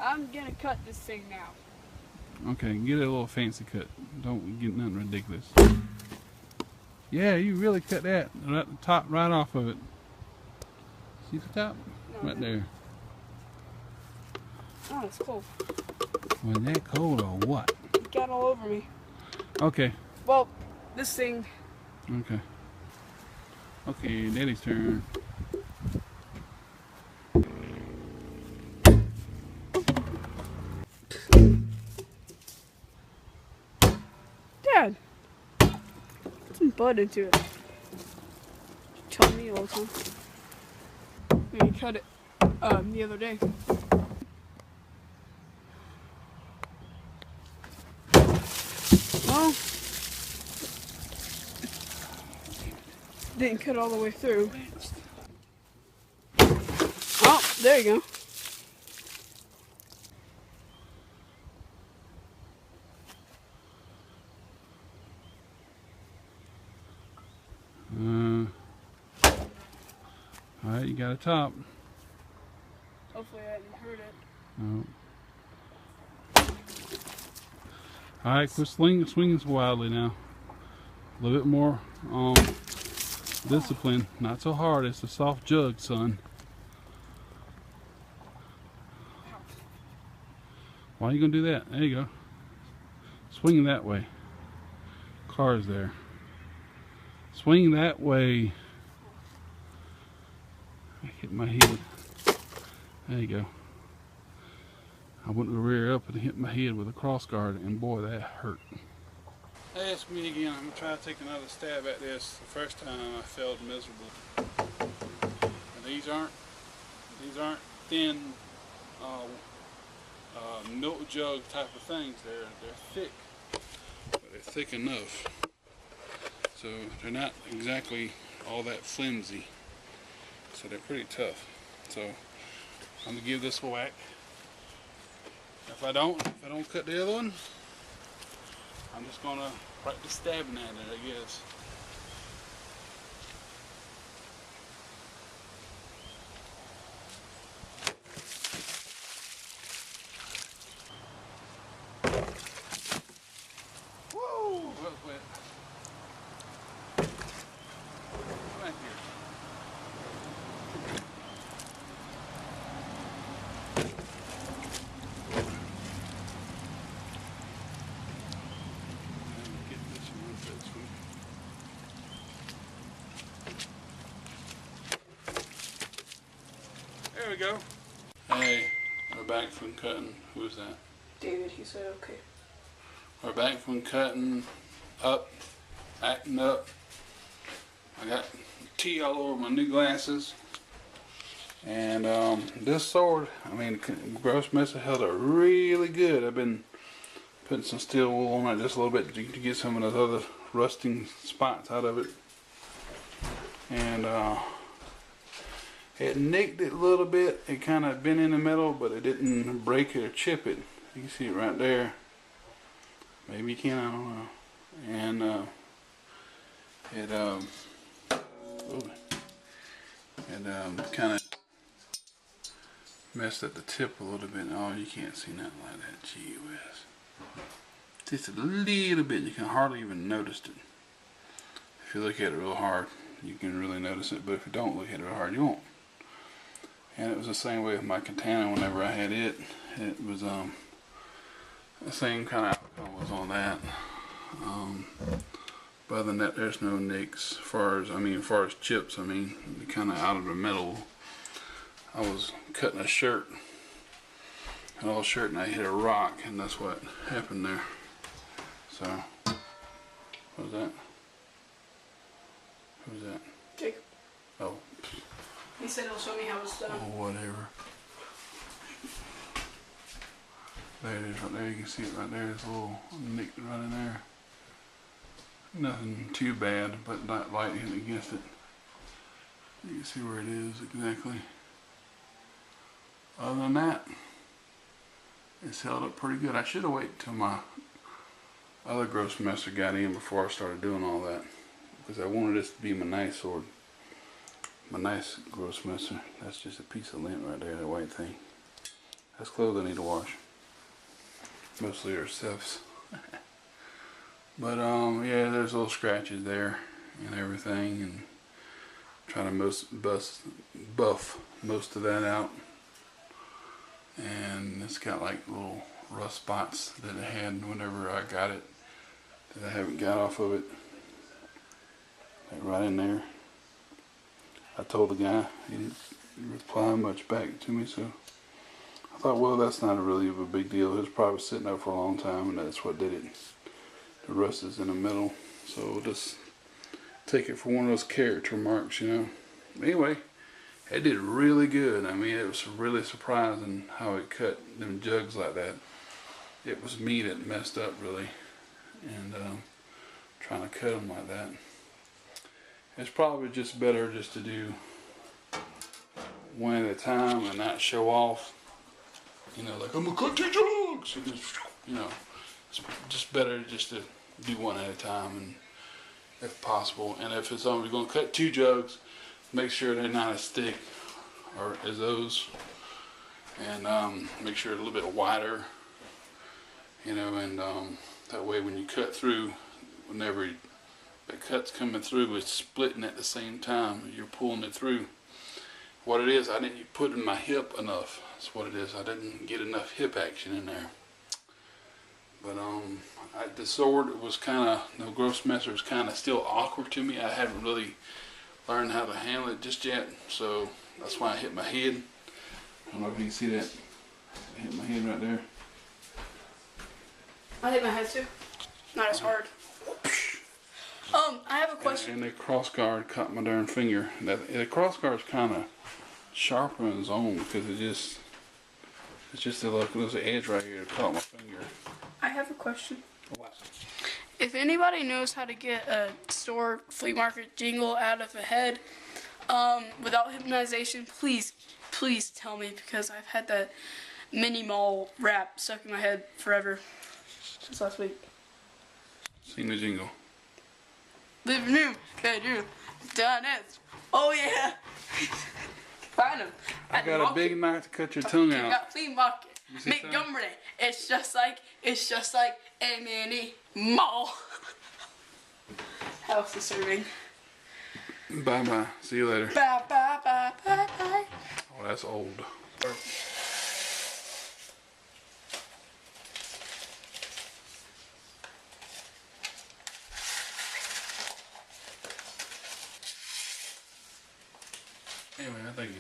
I'm gonna cut this thing now. Okay, get it a little fancy cut. Don't get nothing ridiculous. Yeah, you really cut that right the top right off of it. See the top? No, Right no. there. Oh, it's cold. Was that cold or what? It got all over me. Okay. Well, this thing. Okay. Okay, Daddy's turn. Dad, put some blood into it. You tell me all the time. We cut it the other day. Well, didn't cut all the way through. Oh, there you go. Alright, you got a top. Hopefully I didn't hurt it. No. Alright, quit swinging so wildly now. A little bit more discipline. Not so hard. It's a soft jug, son. Why are you going to do that? There you go. Swing that way. Car's there. Swing that way. I hit my head. There you go. I went to rear up and hit my head with a cross guard, and boy, that hurt. Hey, it's me again. I'm going to try to take another stab at this. The first time I failed miserably. And these aren't thin milk jug type of things. They're thick, but they're thick enough. So they're not exactly all that flimsy. So they're pretty tough. So I'm gonna give this a whack. If I don't cut the other one, I'm just gonna practice stabbing at it, I guess. Whoa, that was wet. Come back here. There we go. Hey, we're back from cutting. Who's that? David, he said okay. We're back from cutting up, acting up. I got tea all over my new glasses. And this sword, I mean, Grosse Messer held up really good. I've been putting some steel wool on it just a little bit to get some of those other rusting spots out of it. And it nicked it a little bit. It kind of bent in the middle, but it didn't break it or chip it. You can see it right there. Maybe you can, I don't know. And it kind of messed at the tip a little bit. Oh, you can't see nothing like that. Gee whiz. Just a little bit. You can hardly even notice it. If you look at it real hard, you can really notice it. But if you don't look at it real hard, you won't. And it was the same way with my katana. Whenever I had it, it was the same kind of outcome was on that. But other than that, there's no nicks. As far as chips, kind of out of the metal. I was cutting a shirt, an old shirt, and I hit a rock, and that's what happened there. So, what was that? Who was that? Jacob. Oh. He said he'll show me how it's done. Oh, whatever. There it is right there. You can see it right there. There's a little nick right in there. Nothing too bad, but not light hitting against it. You can see where it is exactly. Other than that, it's held up pretty good. I should have waited till my other Grosse Messer got in before I started doing all that, because I wanted this to be my nice sword. My nice Grosse Messer. That's just a piece of lint right there, that white thing. That's clothes I need to wash. Mostly ourselves. But yeah, there's little scratches there and everything, and trying to buff most of that out. And it's got like little rust spots that it had whenever I got it that I haven't got off of it. Like right in there. I told the guy, he didn't reply much back to me, so I thought, well, that's not really of a big deal. It was probably sitting there for a long time, and that's what did it. The rust is in the middle, so we'll just take it for one of those character marks, you know. Anyway, it did really good. I mean, it was really surprising how it cut them jugs like that. It was me that messed up, really, and trying to cut them like that. It's probably just better just to do one at a time and not show off. You know, like, I'm gonna cut 2 jugs. And just, you know, it's just better just to do one at a time, and if possible. And if it's only gonna cut 2 jugs, make sure they're not as thick or as those, and make sure it's a little bit wider. You know, and that way when you cut through, whenever the cut's coming through, it's splitting at the same time. You're pulling it through. What it is, I didn't put in my hip enough. That's what it is. I didn't get enough hip action in there. But the sword was kind of, the Grosse Messer is kind of still awkward to me. I haven't really learned how to handle it just yet, so that's why I hit my head. I don't know if you can see that. I hit my head right there. I hit my head too. Not as hard. I have a question. And the cross guard caught my darn finger. The cross guard's kind of sharper on its own because it's just a look. There's an edge right here that caught my finger. I have a question. What? If anybody knows how to get a store flea market jingle out of a head without hypnotization, please tell me, because I've had that mini mall rap stuck in my head forever since last week. Sing the jingle. Living room, bedroom, done it. Oh yeah. Find him. I got a big knife to cut your tongue out. Got flea market. Montgomery. It's just like a mini mall. House is serving. Bye bye. See you later. Bye bye bye bye bye. Oh, that's old. Anyway, I think